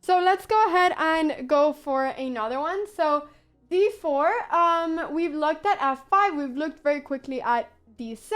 So let's go ahead and go for another one. So d4, we've looked at f5, we've looked very quickly at d6.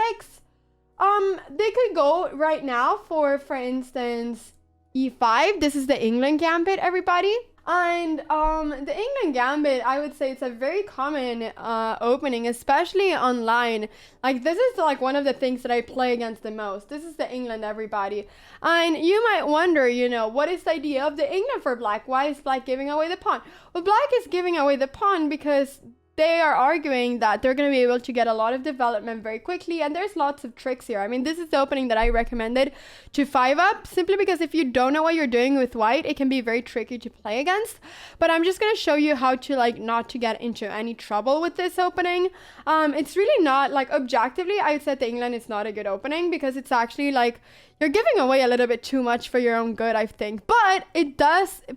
They could go right now for instance, e5. This is the England Gambit, everybody. And the England Gambit, I would say it's a very common opening, especially online. Like, this is like one of the things that I play against the most. This is the England, everybody. And you might wonder, you know, what is the idea of the England for black? Why is black giving away the pawn? Well, black is giving away the pawn because they are arguing that they're going to be able to get a lot of development very quickly, and there's lots of tricks here. I mean, this is the opening that I recommended to 5-up, simply because if you don't know what you're doing with white, it can be very tricky to play against. But I'm just going to show you how to, like, not to get into any trouble with this opening. It's really not, like, objectively, I would say that England is not a good opening, because it's actually, like, you're giving away a little bit too much for your own good, I think. But it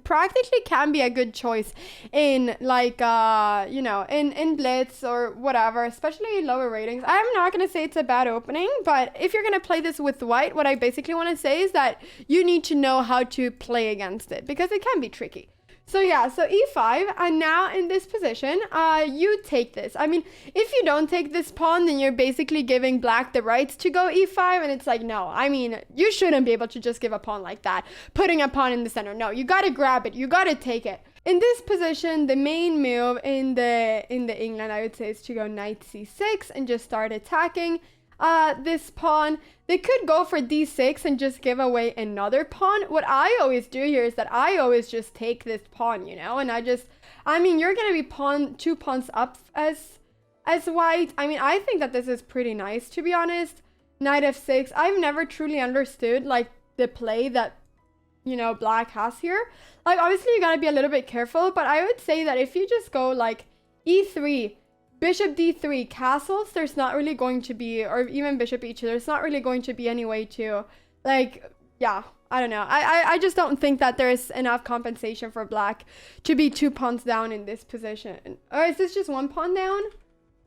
practically can be a good choice in, like, you know, in blitz or whatever, especially lower ratings. I'm not going to say it's a bad opening, but if you're going to play this with white, what I basically want to say is that you need to know how to play against it, because it can be tricky. So yeah, so e5, and now in this position, you take this. I mean, if you don't take this pawn, then you're basically giving black the rights to go e5, and it's like, no, I mean, you shouldn't be able to just give a pawn like that, putting a pawn in the center. No, you gotta grab it, you gotta take it. In this position, the main move in the England, I would say, is to go knight c6 and just start attacking this pawn. They could go for d6 and just give away another pawn. What I always do here is that I always just take this pawn, you know, and I mean, you're gonna be two pawns up as white. I mean, I think that this is pretty nice, to be honest. Knight f6. I've never truly understood, like, the play that, you know, black has here. Like, obviously you gotta be a little bit careful, but I would say that if you just go like e3, bishop d3, castles, there's not really going to be, or even bishop e2, there's not really going to be any way to, like, yeah, I don't know. I just don't think that there's enough compensation for black to be two pawns down in this position. Or is this just one pawn down?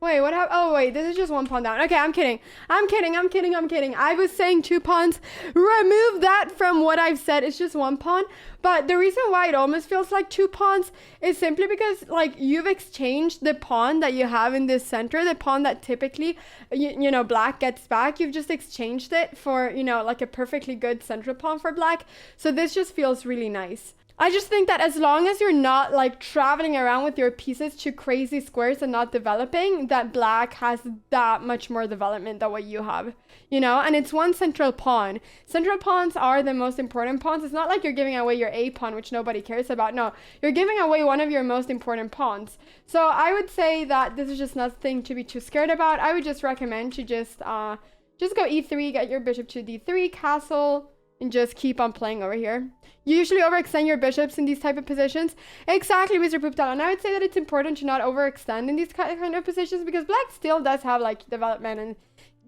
Wait, what happened? Oh, wait, this is just one pawn down. Okay, I'm kidding. I'm kidding. I was saying two pawns. Remove that from what I've said. It's just one pawn. But the reason why it almost feels like two pawns is simply because, like, you've exchanged the pawn that you have in this center, the pawn that typically, you know, black gets back. You've just exchanged it for, you know, like a perfectly good central pawn for black. So this just feels really nice. I just think that as long as you're not, like, traveling around with your pieces to crazy squares and not developing, that black has that much more development than what you have, you know? And it's one central pawn. Central pawns are the most important pawns. It's not like you're giving away your A pawn, which nobody cares about. No, you're giving away one of your most important pawns. So I would say that this is just nothing to be too scared about. I would just recommend to just go e3, get your bishop to d3, castle, and just keep on playing over here. You usually overextend your bishops in these type of positions. Exactly, Mr. Pooptal. And I would say that it's important to not overextend in these kind of positions, because black still does have, like, development and,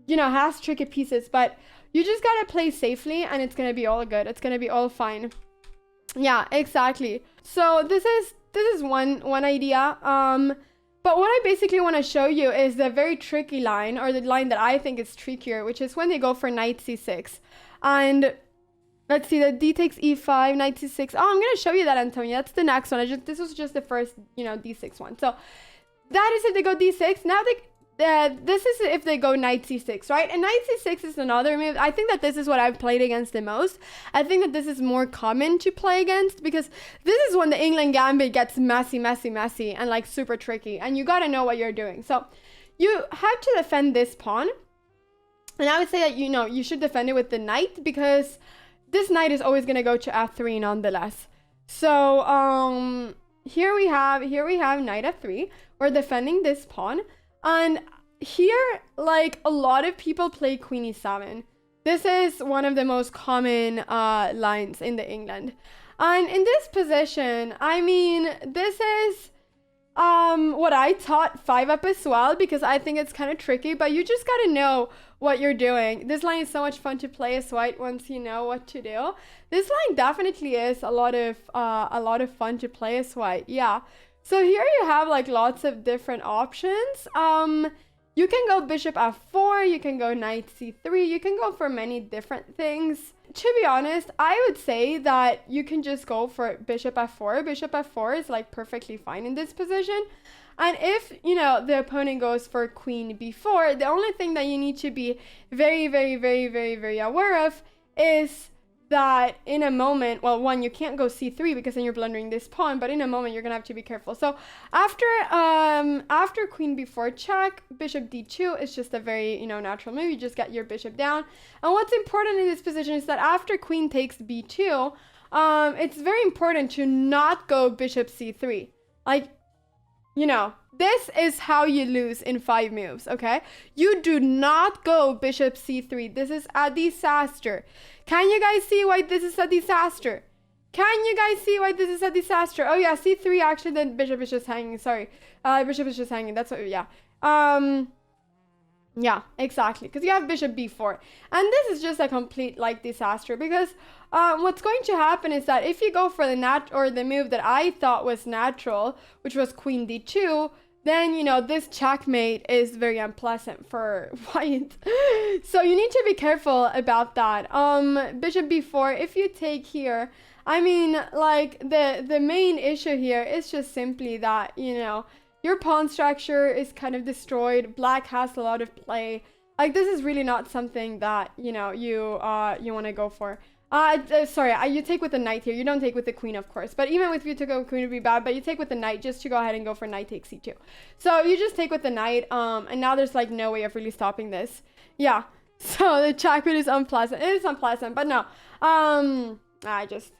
you know, has tricky pieces. But you just gotta play safely, and it's gonna be all good. It's gonna be all fine. Yeah, exactly. So this is one idea. But what I basically want to show you is the very tricky line, or the line that I think is trickier, which is when they go for knight c6. And let's see, the d takes e5, knight c6. Oh, I'm going to show you that, Antonia. That's the next one. This was just the first, you know, d6 one. So that is if they go d6. Now this is if they go knight c6, right? And knight c6 is another move. I think that this is what I've played against the most. I think that this is more common to play against, because this is when the England Gambit gets messy, and, like, super tricky. And you got to know what you're doing. So you have to defend this pawn. And I would say that, you know, you should defend it with the knight, because this knight is always going to go to f3 nonetheless. So here we have knight f3. We're defending this pawn. And here, like, a lot of people play queen e7. This is one of the most common lines in the England. And in this position, I mean, this is what I taught 5-up as well, because I think it's kind of tricky, but you just got to know what you're doing. This line is so much fun to play as white once you know what to do. This line definitely is a lot of fun to play as white. Yeah. So here you have, like, lots of different options. you can go bishop f4, you can go knight c3, you can go for many different things. To be honest, I would say that you can just go for bishop f4. Bishop f4 is like perfectly fine in this position. And if, you know, the opponent goes for queen b4, the only thing that you need to be very, very, very, very, very aware of is that in a moment, well, one, you can't go c3 because then you're blundering this pawn, but in a moment you're gonna have to be careful. So after queen b4 check, bishop d2 is just a very, you know, natural move. You just get your bishop down. And what's important in this position is that after queen takes b2, it's very important to not go bishop c3. Like, you know, this is how you lose in 5 moves, okay? You do not go bishop c3. This is a disaster. Can you guys see why this is a disaster? Can you guys see why this is a disaster? Oh yeah, c3 actually, then bishop is just hanging. Sorry, bishop is just hanging. That's what, yeah. Yeah, exactly, because you have bishop b4. And this is just a complete, like, disaster, because what's going to happen is that if you go for the move that I thought was natural, which was queen d2, then, you know, this checkmate is very unpleasant for white. So you need to be careful about that. Bishop b4, if you take here, I mean, like, the main issue here is just simply that, you know, your pawn structure is kind of destroyed. Black has a lot of play. Like, this is really not something that, you know, you want to go for. Sorry, you take with the knight here. You don't take with the queen, of course. But even if you took a queen, it would be bad. But you take with the knight just to go ahead and go for knight takes c2. So you just take with the knight. And now there's, like, no way of really stopping this. Yeah. So the checkmate is unpleasant. It is unpleasant, but no. I just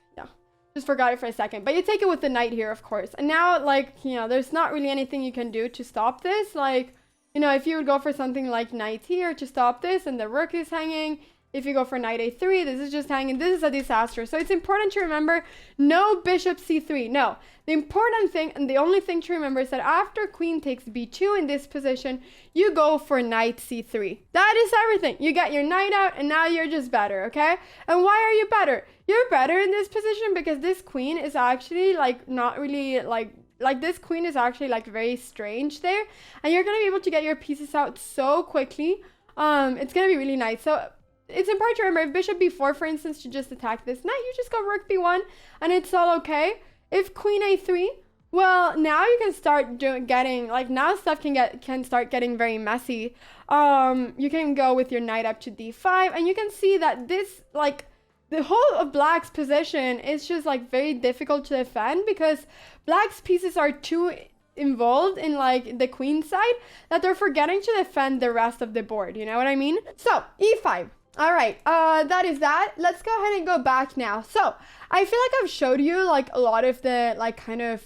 forgot it for a second. But you take it with the knight here, of course. And now, like, you know, there's not really anything you can do to stop this. Like, you know, if you would go for something like knight here to stop this, and the rook is hanging. If you go for knight a3, this is just hanging. This is a disaster. So it's important to remember, no bishop c3. No. The important thing, and the only thing to remember, is that after queen takes b2 in this position, you go for knight c3. That is everything. You get your knight out, and now you're just better, okay? And why are you better? You're better in this position because this queen is actually, like, not really, like this queen is actually, like, very strange there. And you're going to be able to get your pieces out so quickly. It's going to be really nice. So it's important to remember, if bishop b4, for instance, to just attack this knight, you just go rook b1, and it's all okay. If queen a3, well, now you can start getting, like, now stuff can start getting very messy. You can go with your knight up to d5, and you can see that this, like, the whole of black's position is just, like, very difficult to defend because black's pieces are too involved in, like, the queen side that they're forgetting to defend the rest of the board. You know what I mean? So e5. All right, that is that. Let's go ahead and go back now. So I feel like I've showed you, like, a lot of the, like, kind of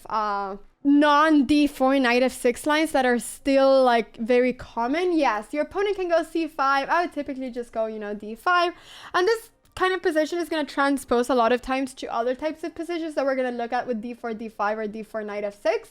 non-d4 knight f6 lines that are still, like, very common. Yes, your opponent can go c5. I would typically just go, you know, d5. And this kind of position is going to transpose a lot of times to other types of positions that we're going to look at with d4, d5, or d4 knight f6.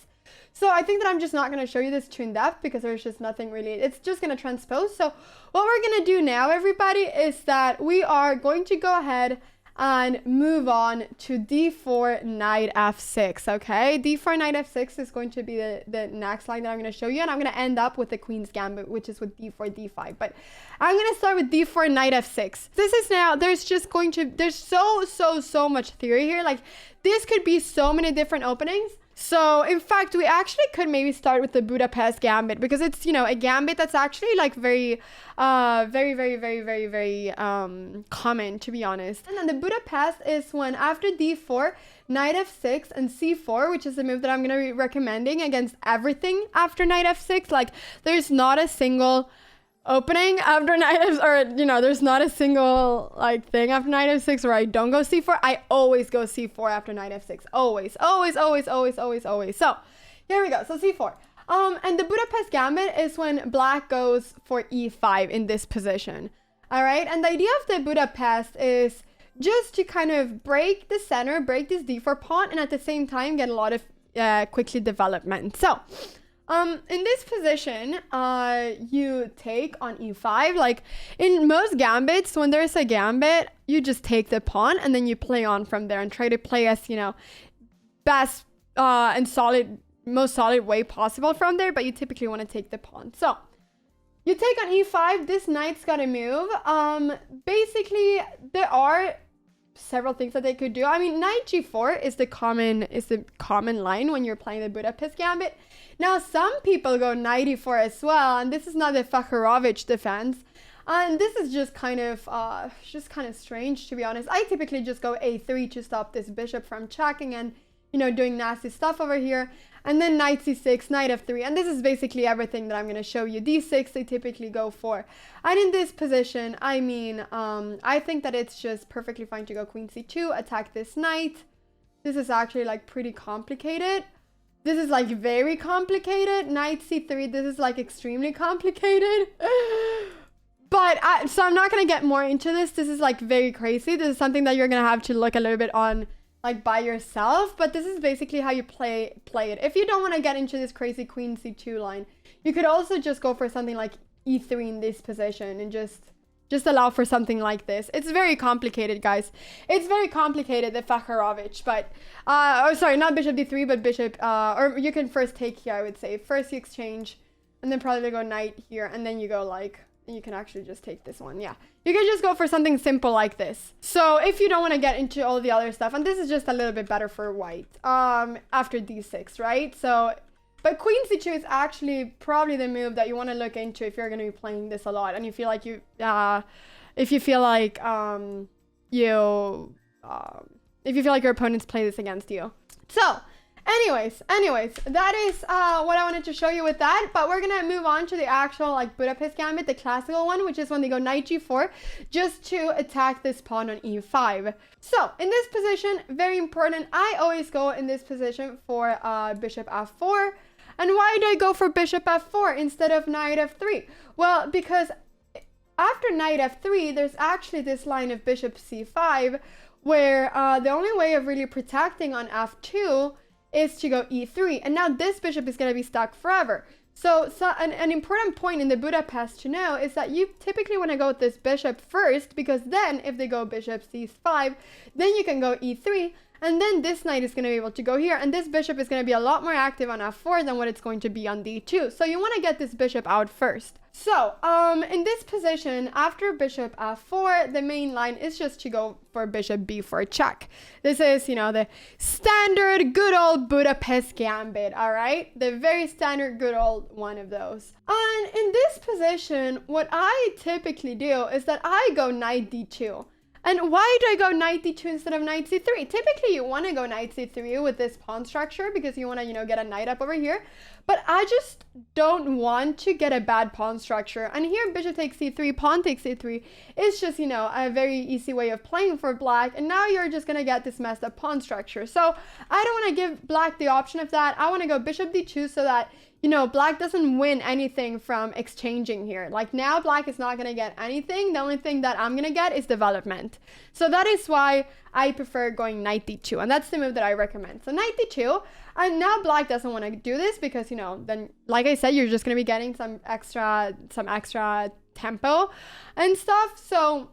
So I think that I'm just not going to show you this too in depth because there's just nothing really, it's just going to transpose. So what we're going to do now, everybody, is that we are going to go ahead and move on to d4 knight f6, okay? d4 knight f6 is going to be the next line that I'm going to show you, and I'm going to end up with the queen's gambit, which is with d4 d5. But I'm going to start with d4 knight f6. This is now, there's so much theory here. Like, this could be so many different openings. So, in fact, we actually could maybe start with the Budapest Gambit because it's, you know, a gambit that's actually, like, very common, to be honest. And then the Budapest is when after d4, knight f6 and c4, which is the move that I'm going to be recommending against everything after knight f6. Like, there's not a single opening after knight f, or, you know, there's not a single, like, thing after knight f6 where I don't go c4. I always go c4 after knight f6. Always. So here we go. So c4. And the Budapest Gambit is when black goes for e5 in this position. All right. And the idea of the Budapest is just to kind of break the center, break this d4 pawn, and at the same time get a lot of quickly development. So in this position, you take on e5. Like, in most gambits, when there's a gambit, you just take the pawn and then you play on from there and try to play as, you know, best and most solid way possible from there, but you typically want to take the pawn. So you take on e5, this knight's gotta move. Basically, there are several things that they could do. I mean, knight g4 is the common line when you're playing the Budapest Gambit. Now, some people go knight e4 as well, and this is not the Fakharovich defense. And this is just kind of strange, to be honest. I typically just go a3 to stop this bishop from checking and, you know, doing nasty stuff over here. And then knight c6, knight f3. And this is basically everything that I'm going to show you. d6 they typically go for. And in this position, I mean, I think that it's just perfectly fine to go queen c2, attack this knight. This is actually like pretty complicated. This is like very complicated. Knight c3, this is like extremely complicated. But so I'm not going to get more into this. This is like very crazy. This is something that you're going to have to look a little bit on like by yourself, but this is basically how you play it. If you don't want to get into this crazy queen c2 line, you could also just go for something like e3 in this position and just allow for something like this. It's very complicated, guys. It's very complicated, the Fakharovich, but oh sorry, not bishop d3, but bishop or you can first take here, I would say. First you exchange and then probably go knight here, and then you go like, you can actually just take this one. Yeah, you can just go for something simple like this. So if you don't want to get into all the other stuff, and this is just a little bit better for white after d6, right? So, but queen c2 is actually probably the move that you want to look into if you're going to be playing this a lot, and you feel like if you feel like your opponents play this against you. So anyways, that is what I wanted to show you with that. But we're gonna move on to the actual like Budapest Gambit, the classical one, which is when they go knight g4 just to attack this pawn on e5. So in this position, very important, I always go in this position for bishop f4. And why do I go for bishop f4 instead of knight f3? Well, because after knight f3, there's actually this line of bishop c5 where the only way of really protecting on f2 is to go e3, and now this bishop is going to be stuck forever. So an important point in the Budapest to know is that you typically want to go with this bishop first, because then if they go bishop c5, then you can go e3, and then this knight is going to be able to go here, and this bishop is going to be a lot more active on f4 than what it's going to be on d2. So you want to get this bishop out first. So in this position, after bishop f4, the main line is just to go for bishop b4 check. This is, you know, the standard good old Budapest Gambit, all right? The very standard good old one of those. And in this position, what I typically do is that I go knight d2. And why do I go knight d2 instead of knight c3? Typically, you want to go knight c3 with this pawn structure because you want to, you know, get a knight up over here. But I just don't want to get a bad pawn structure. And here, bishop takes c3, pawn takes c3 is just, you know, a very easy way of playing for black. And now you're just going to get this messed up pawn structure. So I don't want to give black the option of that. I want to go bishop d2 so that, you know, black doesn't win anything from exchanging here. Like now black is not going to get anything. The only thing that I'm going to get is development. So that is why I prefer going knight d2. And that's the move that I recommend. So knight d2. And now black doesn't want to do this because, you know, then like I said, you're just going to be getting some extra tempo and stuff. So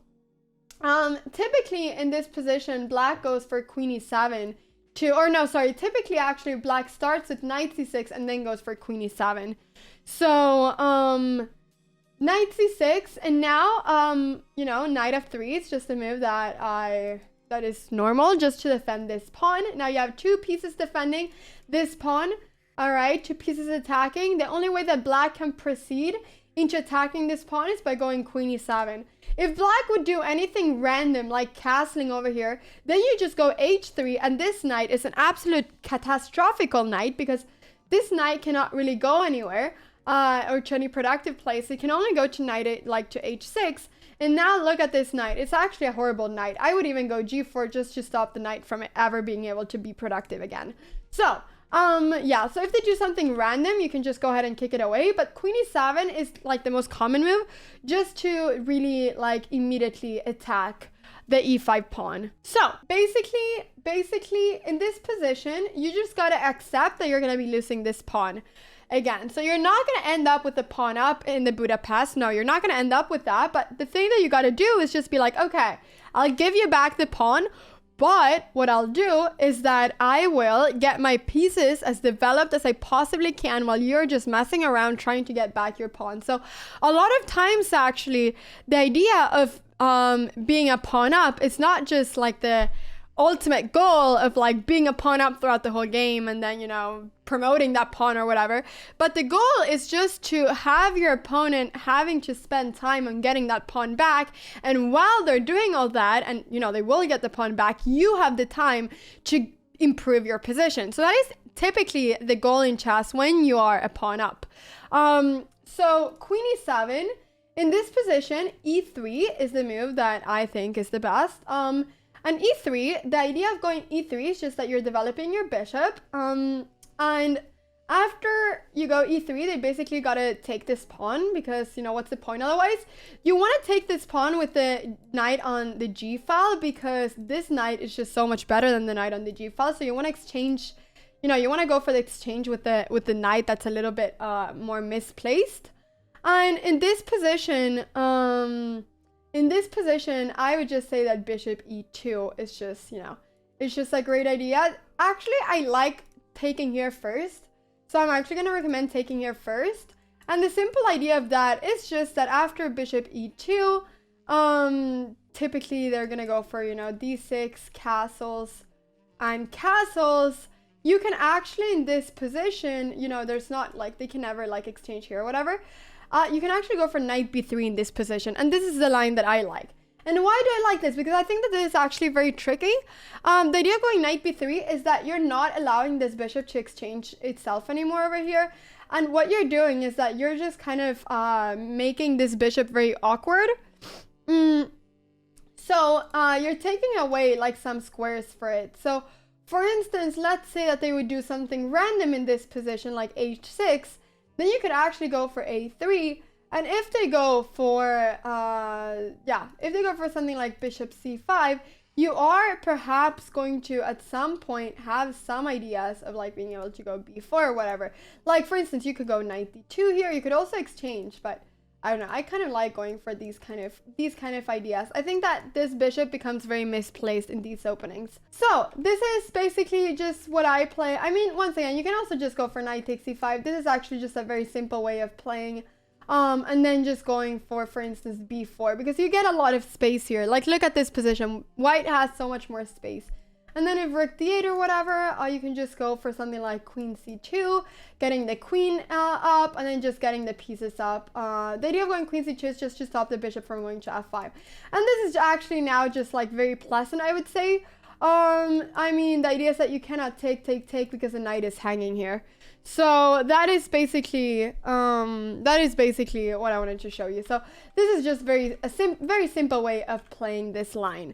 typically in this position, black goes for queen e7. Typically actually black starts with knight c6 and then goes for queen e7. So knight c6, and now you know, knight f3 is just a move that is normal just to defend this pawn. Now you have two pieces defending this pawn, all right, two pieces attacking. The only way that black can proceed into attacking this pawn is by going queen e7. If black would do anything random like castling over here, then you just go h3, and this knight is an absolute catastrophical knight because this knight cannot really go anywhere or to any productive place. It can only go to knight like to h6. And now look at this knight. It's actually a horrible knight. I would even go g4 just to stop the knight from ever being able to be productive again. So yeah, so if they do something random, you can just go ahead and kick it away. But queen e7 is like the most common move just to really like immediately attack the e5 pawn. So basically in this position, you just got to accept that you're going to be losing this pawn again. So you're not going to end up with the pawn up in the Budapest. No, you're not going to end up with that. But the thing that you got to do is just be like, okay, I'll give you back the pawn, But what I'll do is that I will get my pieces as developed as I possibly can while you're just messing around trying to get back your pawn. So a lot of times, actually, the idea of being a pawn up is not just like the ultimate goal of like being a pawn up throughout the whole game and then, you know, promoting that pawn or whatever. But the goal is just to have your opponent having to spend time on getting that pawn back. And while they're doing all that, and, you know, they will get the pawn back, you have the time to improve your position. So that is typically the goal in chess when you are a pawn up. So queen e7, in this position, e3 is the move that I think is the best. And e3, the idea of going e3 is just that you're developing your bishop. And after you go e3, they basically got to take this pawn because, you know, what's the point otherwise? You want to take this pawn with the knight on the g file because this knight is just so much better than the knight on the g file. So you want to exchange, you know, you want to go for the exchange with the knight that's a little bit more misplaced. And in this position, I would just say that bishop e2 is just, you know, it's just a great idea. Actually, I like taking here first. So I'm actually going to recommend taking here first. And the simple idea of that is just that after bishop e2, typically they're going to go for, you know, d6, castles, and castles. You can actually, in this position, you know, there's not like, they can never like exchange here or whatever. You can actually go for knight b3 in this position. And this is the line that I like. And why do I like this? Because I think that this is actually very tricky. The idea of going knight b3 is that you're not allowing this bishop to exchange itself anymore over here. And what you're doing is that you're just kind of making this bishop very awkward. So you're taking away like some squares for it. So for instance, let's say that they would do something random in this position like h6. Then you could actually go for a3, and if they go for, if they go for something like bishop c5, you are perhaps going to, at some point, have some ideas of like being able to go b4 or whatever. Like, for instance, you could go knight d2 here. You could also exchange, but I don't know. I kind of like going for these kind of ideas. I think that this bishop becomes very misplaced in these openings. So this is basically just what I play. I mean, once again, you can also just go for knight takes c5. This is actually just a very simple way of playing. And then just going for instance, b4, because you get a lot of space here. Like, look at this position. White has so much more space. And then if rook d8 or whatever, you can just go for something like queen c2, getting the queen up, and then just getting the pieces up. The idea of going queen c2 is just to stop the bishop from going to f5. And this is actually now just like very pleasant, I would say. I mean, the idea is that you cannot take because the knight is hanging here. So that is basically what I wanted to show you. So this is just very simple way of playing this line.